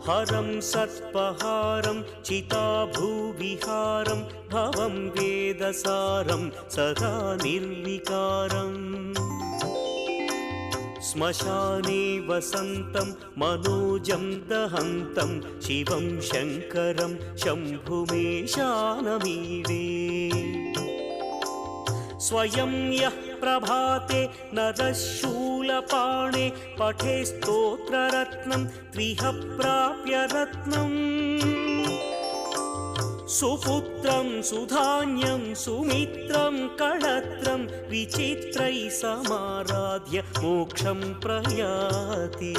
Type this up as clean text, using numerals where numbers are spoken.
हरं सर्पहारं चिताभूविहारं भवं वेदसारं सदा निर्विकारम् श्मशाने वसन्तं मनोजं दहन्तं शिवं शङ्करं शम्भुमेशानमीडे स्वयं यः प्रभाते नरः शूलपाणे पठे स्तोत्ररत्नं त्रिह प्राप्य रत्नम् सुपुत्रं सुधान्यं सुमित्रं कळत्रं विचित्रैः समाराध्य मोक्षं प्रयाति।